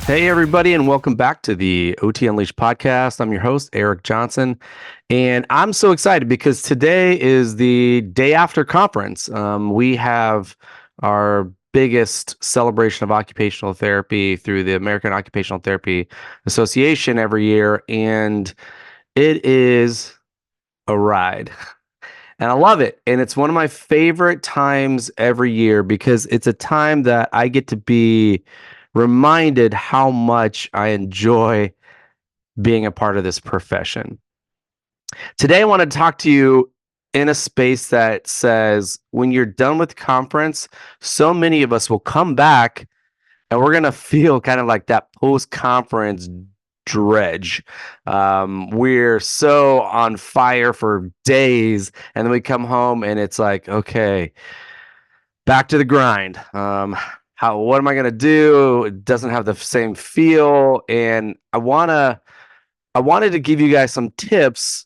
Hey, everybody, and welcome back to the OT Unleashed podcast. I'm your host, Eric Johnson, and I'm so excited because today is the day after conference. We have our biggest celebration of occupational therapy through the American Occupational Therapy Association every year, and it is a ride. And I love it. And it's one of my favorite times every year because it's a time that I get to be reminded how much I enjoy being a part of this profession. Today, I want to talk to you in a space that says when you're done with conference, so many of us will come back and we're going to feel kind of like that post conference dredge. We're so on fire for days, and then we come home and it's like, okay, back to the grind. What am I gonna do? It doesn't have the same feel, and I wanted to give you guys some tips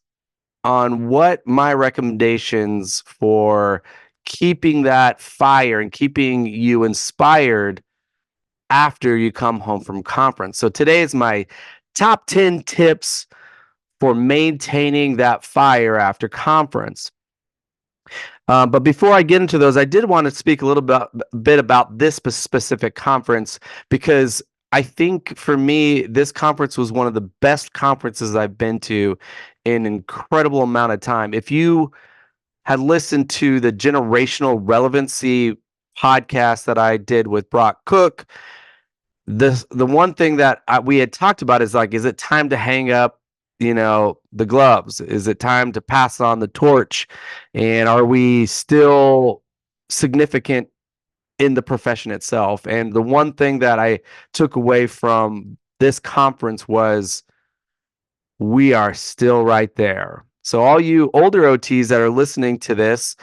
on what my recommendations for keeping that fire and keeping you inspired after you come home from conference. So today is my top 10 tips for maintaining that fire after conference. But before I get into those, I did want to speak a little bit about this specific conference because I think for me, this conference was one of the best conferences I've been to in an incredible amount of time. If you had listened to the generational relevancy podcast that I did with Brock Cook, the one thing that we had talked about is like, is it time to hang up, the gloves? Is it time to pass on the torch? And are we still significant in the profession itself? And the one thing that I took away from this conference was we are still right there. So all you older OTs that are listening to this,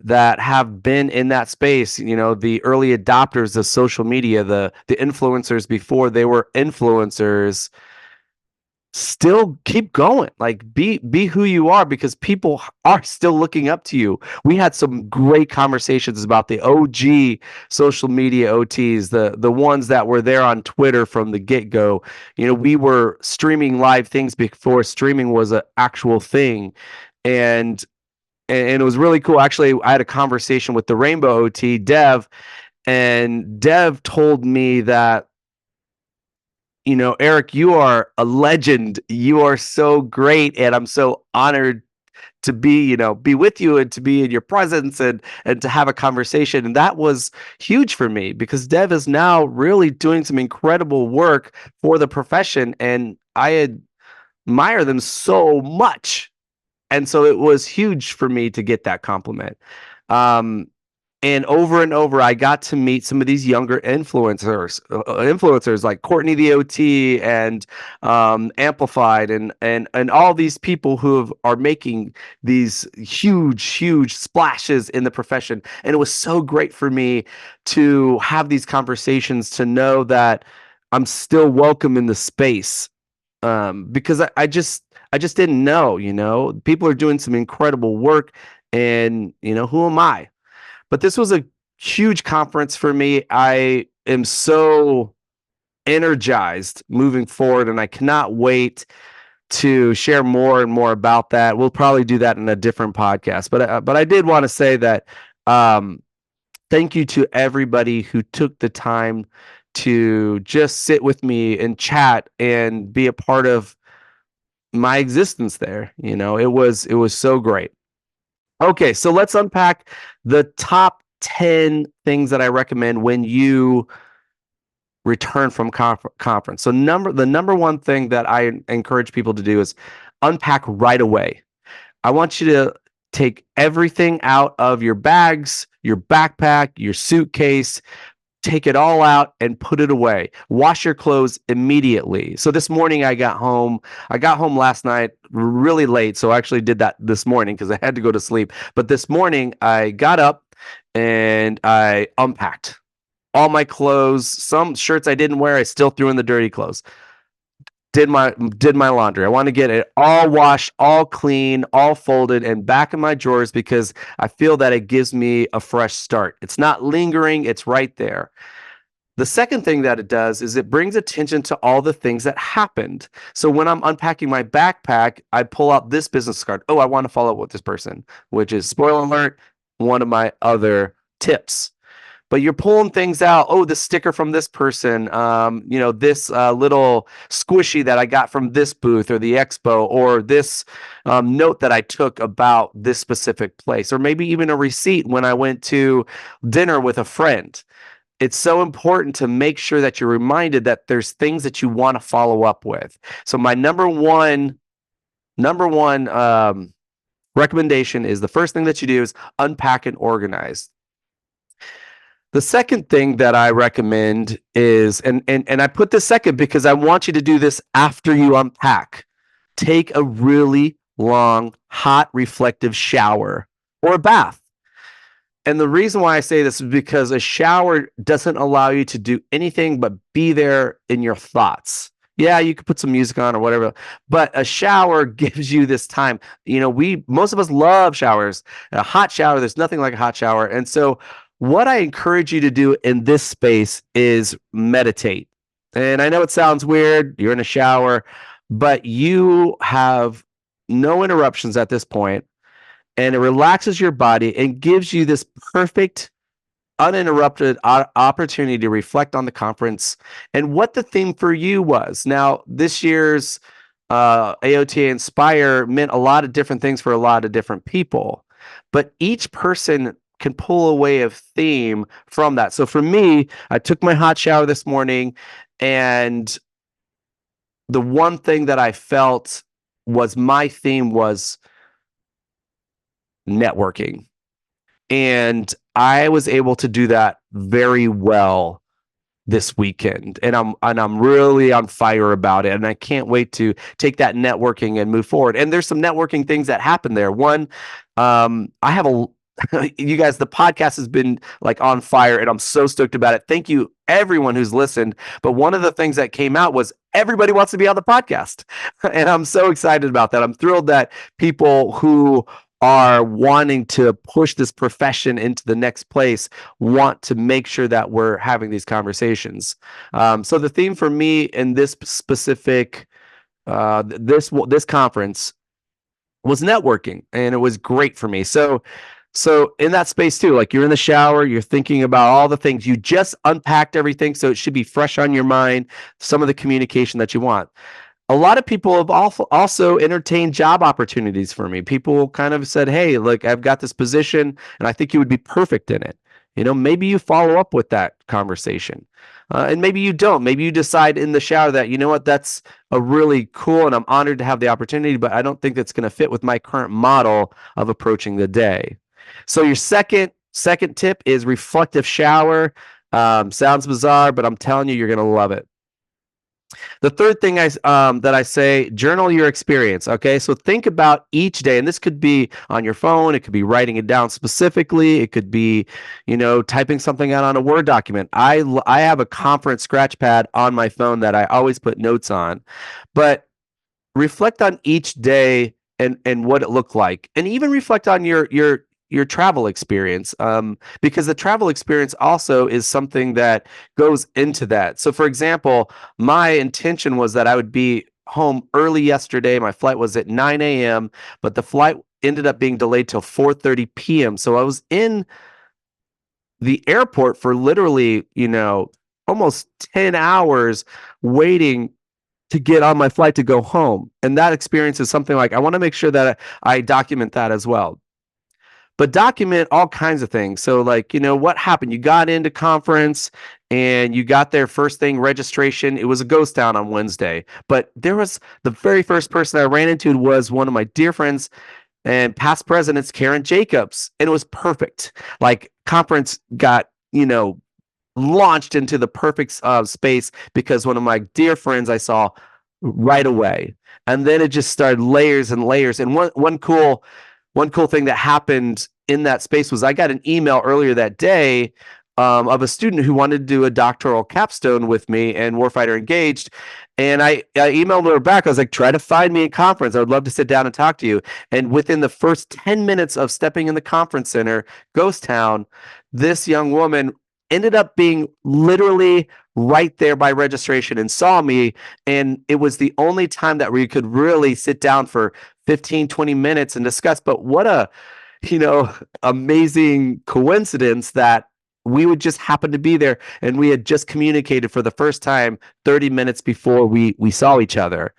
that have been in that space, the early adopters of social media, the influencers before they were influencers, still keep going. Like be who you are, because people are still looking up to you. We had some great conversations about the OG social media OTs, the ones that were there on Twitter from the get-go. We were streaming live things before streaming was an actual thing. And it was really cool. Actually, I had a conversation with the Rainbow OT, Dev, and Dev told me that, Eric, you are a legend. You are so great, and I'm so honored to be with you and to be in your presence and to have a conversation. And that was huge for me because Dev is now really doing some incredible work for the profession, and I admire them so much. And so it was huge for me to get that compliment. And over, I got to meet some of these younger influencers like Courtney the OT and Amplified and all these people who are making these huge splashes in the profession. And it was so great for me to have these conversations, to know that I'm still welcome in the space, because I just didn't know, people are doing some incredible work, and who am I? But this was a huge conference for me. I am so energized moving forward, and I cannot wait to share more and more about that. We'll probably do that in a different podcast, but I did want to say that thank you to everybody who took the time to just sit with me and chat and be a part of my existence there. It was so great. Okay, so let's unpack the top 10 things that I recommend when you return from conference. So the number one thing that I encourage people to do is unpack right away. I want you to take everything out of your bags, your backpack, your suitcase, take it all out and put it away. Wash your clothes immediately. So this morning I got home last night really late. So I actually did that this morning because I had to go to sleep. But this morning I got up and I unpacked all my clothes. Some shirts I didn't wear, I still threw in the dirty clothes. Did my laundry. I want to get it all washed, all clean, all folded and back in my drawers because I feel that it gives me a fresh start. It's not lingering, it's right there. The second thing that it does is it brings attention to all the things that happened. So when I'm unpacking my backpack, I pull out this business card. Oh, I want to follow up with this person, which is, spoiler alert, one of my other tips. But you're pulling things out. Oh, the sticker from this person, this little squishy that I got from this booth or the expo, or this note that I took about this specific place, or maybe even a receipt when I went to dinner with a friend. It's so important to make sure that you're reminded that there's things that you want to follow up with. So my number one recommendation is the first thing that you do is unpack and organize. The second thing that I recommend is, and I put this second because I want you to do this after you unpack. Take a really long, hot, reflective shower or a bath. And the reason why I say this is because a shower doesn't allow you to do anything but be there in your thoughts. Yeah, you could put some music on or whatever, but a shower gives you this time. Most of us love showers. A hot shower, there's nothing like a hot shower. And so what I encourage you to do in this space is meditate. And I know it sounds weird, you're in a shower, but you have no interruptions at this point, and it relaxes your body and gives you this perfect, uninterrupted opportunity to reflect on the conference and what the theme for you was. Now, this year's AOTA Inspire meant a lot of different things for a lot of different people, but each person can pull away a theme from that. So for me, I took my hot shower this morning, and the one thing that I felt was my theme was networking. And I was able to do that very well this weekend, and I'm really on fire about it, and I can't wait to take that networking and move forward. And there's some networking things that happen there. One, I have you guys, the podcast has been like on fire, and I'm so stoked about it. Thank you, everyone who's listened. But one of the things that came out was everybody wants to be on the podcast, and I'm so excited about that. I'm thrilled that people who are wanting to push this profession into the next place want to make sure that we're having these conversations. So the theme for me in this specific this conference was networking, and it was great for me. So in that space too, like you're in the shower, you're thinking about all the things, you just unpacked everything, so it should be fresh on your mind, some of the communication that you want. A lot of people have also entertained job opportunities for me. People kind of said, hey, look, I've got this position and I think you would be perfect in it. Maybe you follow up with that conversation. And maybe you don't. Maybe you decide in the shower that, you know what, that's a really cool, and I'm honored to have the opportunity, but I don't think that's going to fit with my current model of approaching the day. So your second tip is reflective shower. Sounds bizarre, but I'm telling you, you're going to love it. The third thing that I say, journal your experience. Okay, so think about each day, and this could be on your phone, it could be writing it down specifically, it could be, typing something out on a Word document. I have a conference scratch pad on my phone that I always put notes on, but reflect on each day and what it looked like, and even reflect on your travel experience, because the travel experience also is something that goes into that. So for example, my intention was that I would be home early yesterday. My flight was at 9 a.m., but the flight ended up being delayed till 4:30 p.m. So I was in the airport for literally, almost 10 hours waiting to get on my flight to go home. And that experience is something like, I want to make sure that I document that as well. But document all kinds of things. So like, what happened? You got into conference and you got there first thing, registration. It was a ghost town on Wednesday. But there was the very first person I ran into was one of my dear friends and past presidents, Karen Jacobs. And it was perfect. Like conference got, launched into the perfect space because one of my dear friends I saw right away. And then it just started layers and layers. And one cool thing that happened in that space was I got an email earlier that day of a student who wanted to do a doctoral capstone with me and Warfighter Engaged. And I emailed her back. I was like, try to find me a conference. I would love to sit down and talk to you. And within the first 10 minutes of stepping in the conference center, Ghost Town, this young woman ended up being literally right there by registration and saw me. And it was the only time that we could really sit down for 15, 20 minutes and discuss. But what a, you know, amazing coincidence that we would just happen to be there, and we had just communicated for the first time 30 minutes before we saw each other.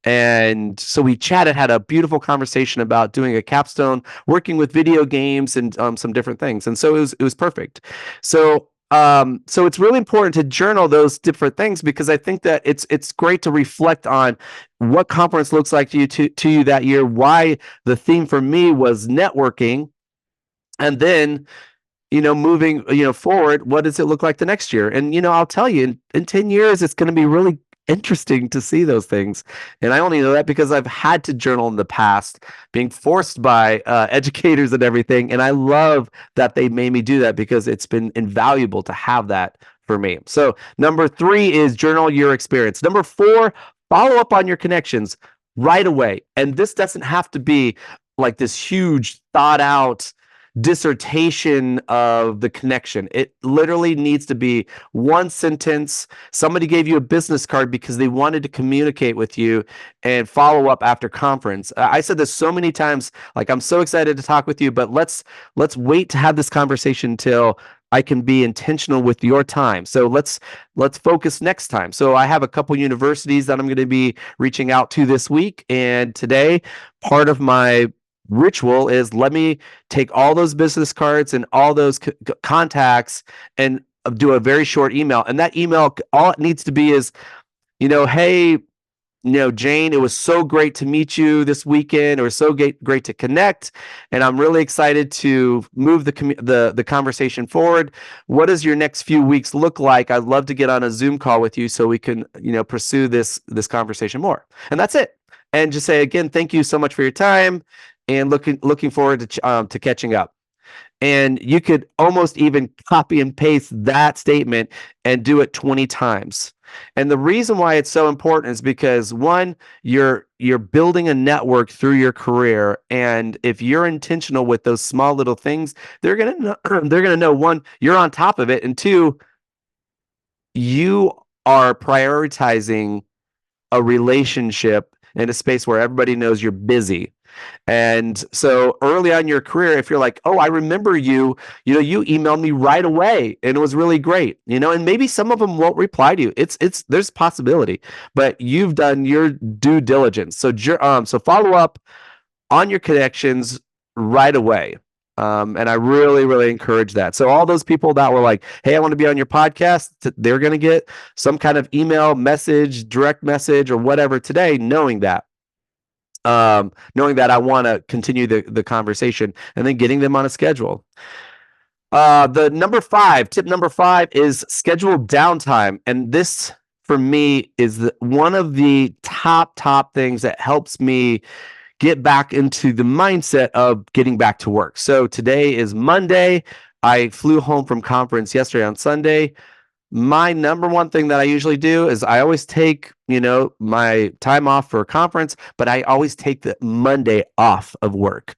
And so we chatted, had a beautiful conversation about doing a capstone, working with video games and some different things. And so it was perfect. So it's really important to journal those different things, because I think that it's great to reflect on what conference looks like to you that year, why the theme for me was networking, and then moving forward, what does it look like the next year? And I'll tell you, in 10 years it's going to be really interesting to see those things. And I only know that because I've had to journal in the past, being forced by educators and everything. And I love that they made me do that, because it's been invaluable to have that for me. So number 3 is journal your experience. Number 4, follow up on your connections right away. And this doesn't have to be like this huge thought out dissertation of the connection. It literally needs to be one sentence. Somebody gave you a business card because they wanted to communicate with you and follow up after conference. I said this so many times, like, I'm so excited to talk with you, but let's wait to have this conversation till I can be intentional with your time. So let's focus next time. So I have a couple universities that I'm going to be reaching out to this week, and today part of my ritual is, let me take all those business cards and all those contacts and do a very short email. And that email, all it needs to be is, hey, Jane, it was so great to meet you this weekend. It was so great to connect, and I'm really excited to move the conversation forward. What does your next few weeks look like? I'd love to get on a Zoom call with you so we can, pursue this conversation more. And that's it. And just say again, thank you so much for your time, and looking forward to catching up. And you could almost even copy and paste that statement and do it 20 times. And the reason why it's so important is because, one, you're building a network through your career, and if you're intentional with those small little things, they're gonna know, one, you're on top of it, and two, you are prioritizing a relationship in a space where everybody knows you're busy. And so early on in your career, if you're like, oh, I remember you emailed me right away and it was really great, and maybe some of them won't reply to you. There's possibility, but you've done your due diligence. So follow up on your connections right away. And I really, really encourage that. So all those people that were like, hey, I want to be on your podcast, they're going to get some kind of email, message, direct message, or whatever today, knowing that I want to continue the conversation, and then getting them on a schedule. Tip number 5 is schedule downtime. And this, for me, is one of the top things that helps me get back into the mindset of getting back to work. So today is Monday. I flew home from conference yesterday on Sunday. My number one thing that I usually do is I always take, my time off for a conference, but I always take the Monday off of work.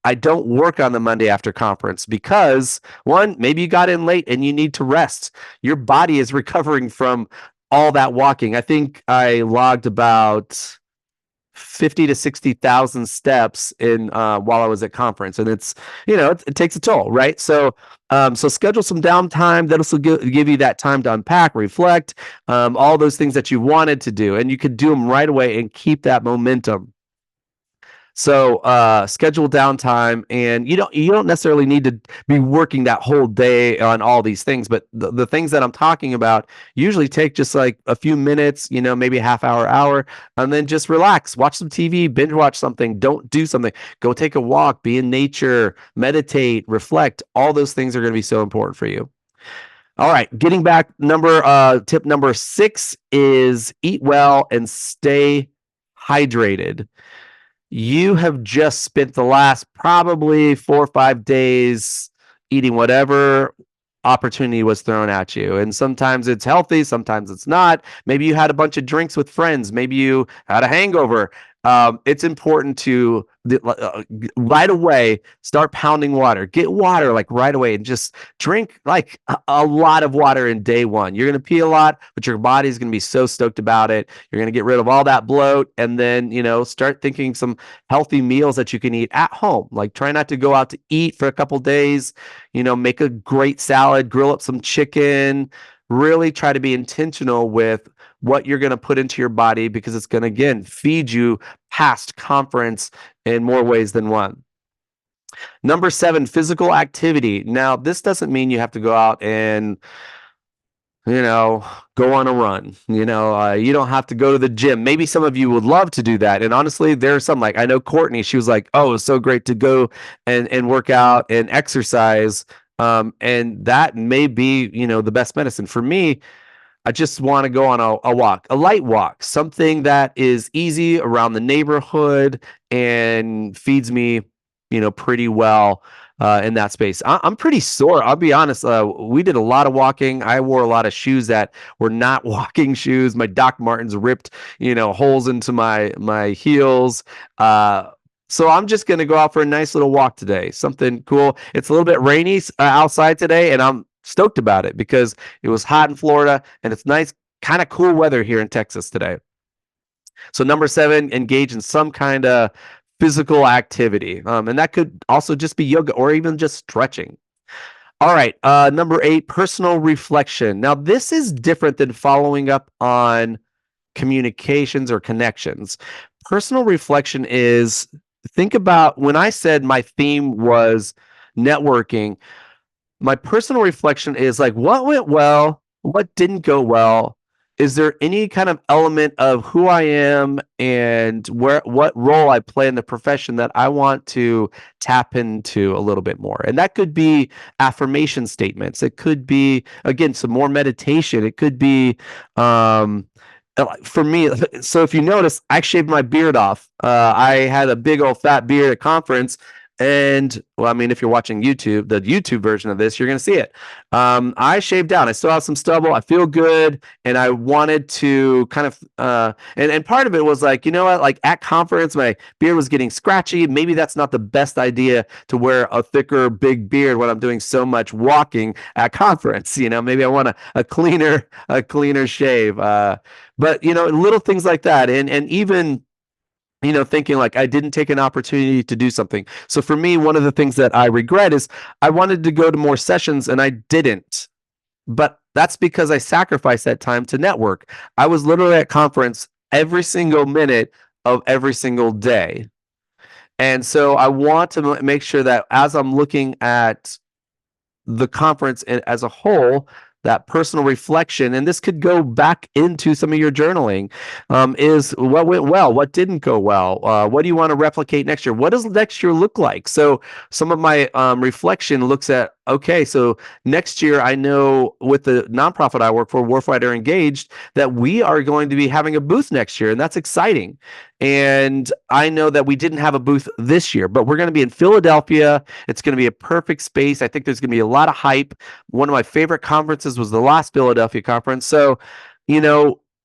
I don't work on the Monday after conference because, one, maybe you got in late and you need to rest. Your body is recovering from all that walking. I think I logged about 50 to 60,000 steps in while I was at conference, and it's it takes a toll, right? So schedule some downtime. That'll give you that time to unpack, reflect, all those things that you wanted to do, and you could do them right away and keep that momentum. So schedule downtime, and you don't necessarily need to be working that whole day on all these things, but the things that I'm talking about usually take just like a few minutes, maybe a half hour, and then just relax, watch some TV, binge watch something, don't do something, go take a walk, be in nature, meditate, reflect. All those things are going to be so important for you. All right, getting back, tip number 6 is eat well and stay hydrated. You have just spent the last probably 4 or 5 days eating whatever opportunity was thrown at you. And sometimes it's healthy, sometimes it's not. Maybe you had a bunch of drinks with friends. Maybe you had a hangover. it's important to right away start pounding water. Get water like right away and just drink like a lot of water in day one. You're going to pee a lot, but your body's going to be so stoked about it. You're going to get rid of all that bloat, and then start thinking some healthy meals that you can eat at home. Like try not to go out to eat for a couple days. Make a great salad, grill up some chicken. Really try to be intentional with what you're going to put into your body, because it's going to, again, feed you past conference in more ways than one. Number 7, physical activity. Now, this doesn't mean you have to go out and go on a run. You don't have to go to the gym. Maybe some of you would love to do that. And honestly, there's some, like, I know Courtney, she was like, oh, it's so great to go and work out and exercise. And that may be, the best medicine. For me, I just want to go on a walk, a light walk, something that is easy around the neighborhood and feeds me, pretty well in that space. I'm pretty sore. I'll be honest. We did a lot of walking. I wore a lot of shoes that were not walking shoes. My Doc Martens ripped, holes into my heels. So I'm just going to go out for a nice little walk today. Something cool. It's a little bit rainy outside today, and I'm stoked about it because it was hot in Florida and it's nice, kind of cool weather here in Texas today. So number 7, engage in some kind of physical activity. And that could also just be yoga or even just stretching. All right. Number 8, personal reflection. Now, this is different than following up on communications or connections. Personal reflection is, think about when I said my theme was networking. My personal reflection is like, what went well? What didn't go well? Is there any kind of element of who I am and what role I play in the profession that I want to tap into a little bit more? And that could be affirmation statements. It could be, again, some more meditation. It could be, for me, so if you notice, I shaved my beard off. I had a big old fat beard at conference. And well, I mean, if you're watching YouTube, the YouTube version of this, you're going to see it. I shaved down. I still have some stubble. I feel good. And I wanted to kind of, and part of it was like, you know what, like at conference, my beard was getting scratchy. Maybe that's not the best idea to wear a thicker, big beard when I'm doing so much walking at conference. Maybe I want a cleaner shave. But, little things like that. And even, thinking like I didn't take an opportunity to do something. So for me, one of the things that I regret is I wanted to go to more sessions and I didn't. But that's because I sacrificed that time to network. I was literally at conference every single minute of every single day. And so I want to make sure that as I'm looking at the conference as a whole, that personal reflection, and this could go back into some of your journaling, is what went well, what didn't go well, what do you want to replicate next year? What does next year look like? So some of my reflection looks at, okay, so next year I know with the nonprofit I work for, Warfighter Engaged, that we are going to be having a booth next year, and that's exciting. And I know that we didn't have a booth this year, but we're going to be in Philadelphia. It's going to be a perfect space. I think there's going to be a lot of hype. One of my favorite conferences was the last Philadelphia conference. So,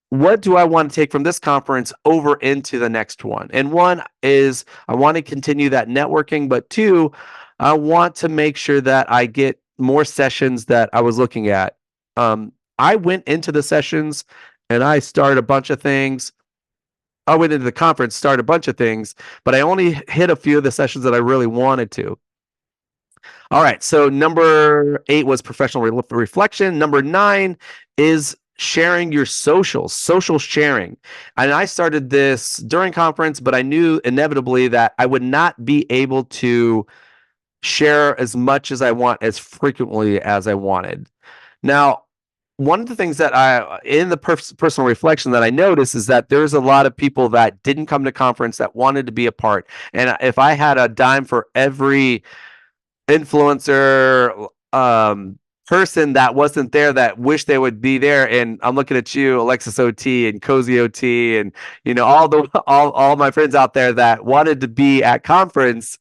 what do I want to take from this conference over into the next one? And one is I want to continue that networking, but 2, I want to make sure that I get more sessions that I was looking at. I went into the sessions and I started a bunch of things. I went into the conference, started a bunch of things, but I only hit a few of the sessions that I really wanted to. All right. So number 8 was professional reflection. Number 9 is sharing your social sharing. And I started this during conference, but I knew inevitably that I would not be able to share as much as I want as frequently as I wanted. Now, one of the things that in the personal reflection that I noticed is that there's a lot of people that didn't come to conference that wanted to be a part. And if I had a dime for every influencer, person that wasn't there that wished they would be there, and I'm looking at you, Alexis OT and Cozy OT, and all my friends out there that wanted to be at conference.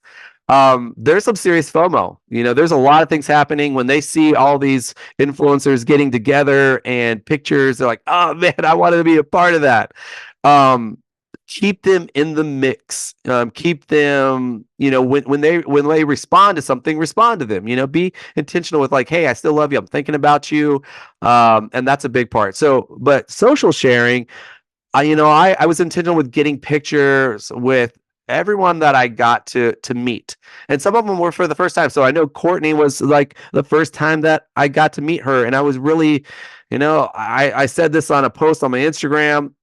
There's some serious FOMO. There's a lot of things happening when they see all these influencers getting together and pictures. They're like, oh man, I wanted to be a part of that. keep them in the mix. Keep them, when they respond to something, respond to them. Be intentional with like, hey, I still love you. I'm thinking about you, and that's a big part. So, but social sharing, I was intentional with getting pictures with everyone that I got to meet, and some of them were for the first time. So I know Courtney was like the first time that I got to meet her, and I was really, I said this on a post on my Instagram.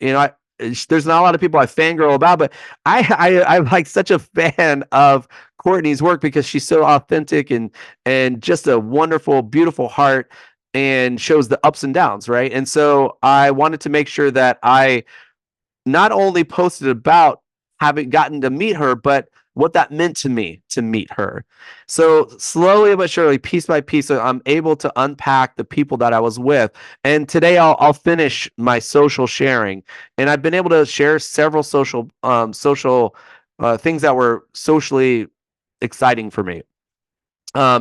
There's not a lot of people I fangirl about, but I'm like such a fan of Courtney's work because she's so authentic and just a wonderful, beautiful heart and shows the ups and downs, right? And so I wanted to make sure that I not only posted about having gotten to meet her, but what that meant to me to meet her. So slowly but surely, piece by piece, I'm able to unpack the people that I was with. And today I'll finish my social sharing. And I've been able to share several social things that were socially exciting for me.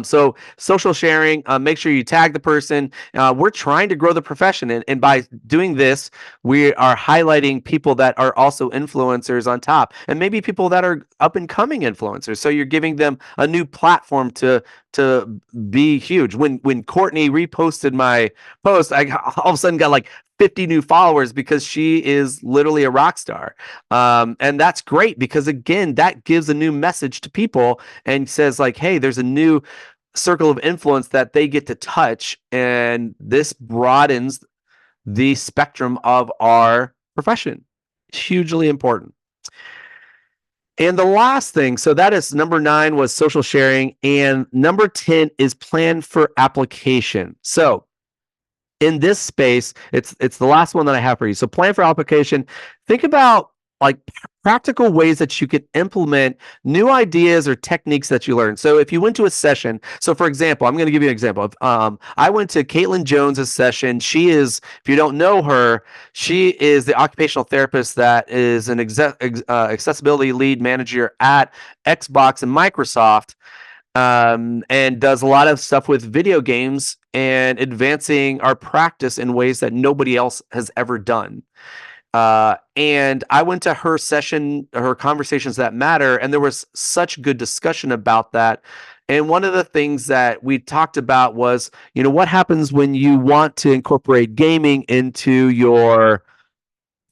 So social sharing, make sure you tag the person. We're trying to grow the profession. And by doing this, we are highlighting people that are also influencers on top and maybe people that are up and coming influencers. So you're giving them a new platform to be huge. When Courtney reposted my post, I all of a sudden got like 50 new followers because she is literally a rock star. And that's great because again, that gives a new message to people and says like, hey, there's a new circle of influence that they get to touch. And this broadens the spectrum of our profession. It's hugely important. And the last thing, so that is number 9 was social sharing. And number 10 is plan for application. So in this space, it's the last one that I have for you. So plan for application. Think about like practical ways that you can implement new ideas or techniques that you learn. So if you went to a session, so for example, I'm going to give you an example. I went to Caitlin Jones's session. She is, if you don't know her, she is the occupational therapist that is an accessibility lead manager at Xbox and Microsoft. And does a lot of stuff with video games and advancing our practice in ways that nobody else has ever done. And I went to her session, her Conversations That Matter, and there was such good discussion about that. And one of the things that we talked about was, what happens when you want to incorporate gaming into your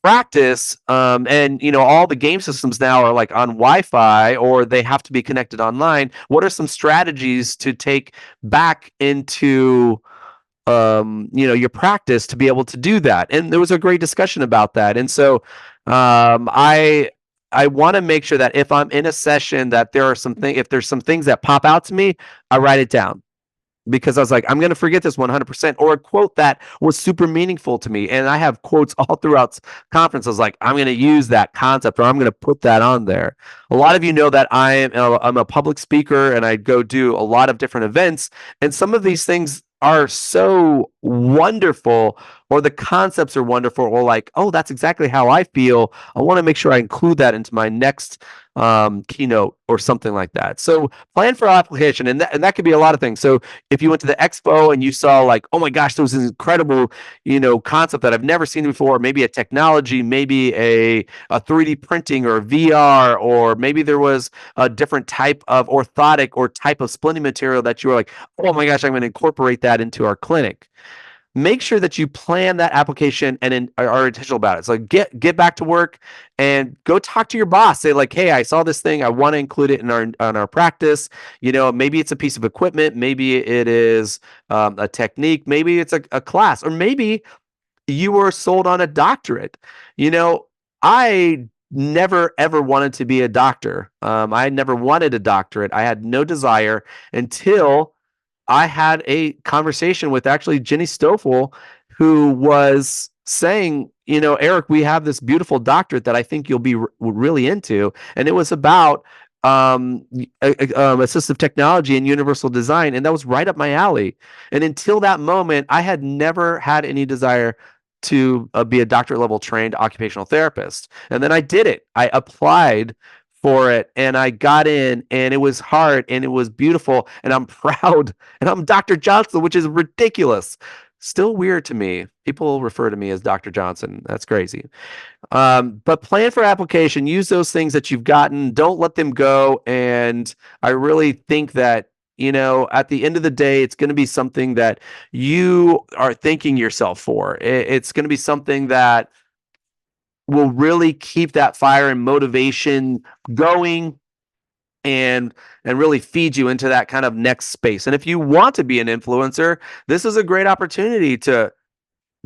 practice, and all the game systems now are like on Wi-Fi or they have to be connected online. What are some strategies to take back into your practice to be able to do that? And there was a great discussion about that. And so I want to make sure that if I'm in a session that if there's some things that pop out to me, I write it down. Because I was like, I'm going to forget this 100%, or a quote that was super meaningful to me. And I have quotes all throughout conference. I was like, I'm going to use that concept, or I'm going to put that on there. A lot of you know that I'm a public speaker and I go do a lot of different events. And some of these things are so wonderful, or the concepts are wonderful, or like, oh, that's exactly how I feel. I want to make sure I include that into my next keynote or something like that. So plan for application, and that could be a lot of things. So if you went to the expo and you saw like, oh my gosh, there was this incredible, concept that I've never seen before, maybe a technology, maybe a 3D printing or VR, or maybe there was a different type of orthotic or type of splinting material that you were like, oh my gosh, I'm going to incorporate that into our clinic. Make sure that you plan that application and are intentional about it. So get back to work and go talk to your boss. Say like, hey, I saw this thing. I want to include it in our practice. Maybe it's a piece of equipment. Maybe it is a technique. Maybe it's a class, or maybe you were sold on a doctorate. I never ever wanted to be a doctor. I never wanted a doctorate. I had no desire until I had a conversation with actually Jenny Stoffel, who was saying, Eric, we have this beautiful doctorate that I think you'll be really into. And it was about assistive technology and universal design. And that was right up my alley. And until that moment, I had never had any desire to be a doctorate level trained occupational therapist. And then I did it. I applied for it and I got in, and it was hard and it was beautiful, and I'm proud, and I'm Dr. Johnson, which is ridiculous. Still weird to me. People refer to me as Dr. Johnson. That's crazy. But plan for application. Use those things that you've gotten. Don't let them go. And I really think that, at the end of the day, it's going to be something that you are thanking yourself for. It's going to be something that will really keep that fire and motivation going and really feed you into that kind of next space. And if you want to be an influencer, this is a great opportunity to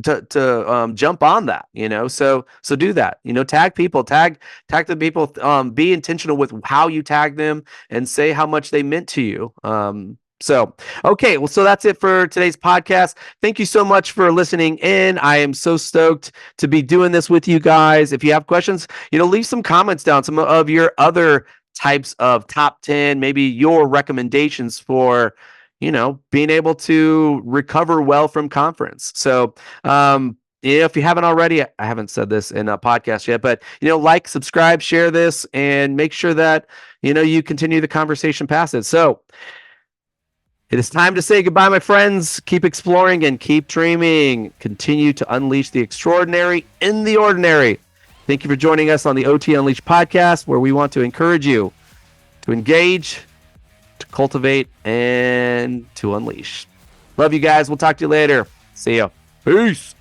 jump on that, so do that, tag people, tag the people, be intentional with how you tag them and say how much they meant to you. Okay, well, so that's it for today's podcast. Thank you so much for listening in. I am so stoked to be doing this with you guys. If you have questions, leave some comments down, some of your other types of top 10, maybe your recommendations for being able to recover well from conference. So, if you haven't already, I haven't said this in a podcast yet, but, like, subscribe, share this, and make sure that, you continue the conversation past it. So it is time to say goodbye, my friends. Keep exploring and keep dreaming. Continue to unleash the extraordinary in the ordinary. Thank you for joining us on the OT Unleashed podcast, where we want to encourage you to engage, to cultivate, and to unleash. Love you guys. We'll talk to you later. See ya. Peace.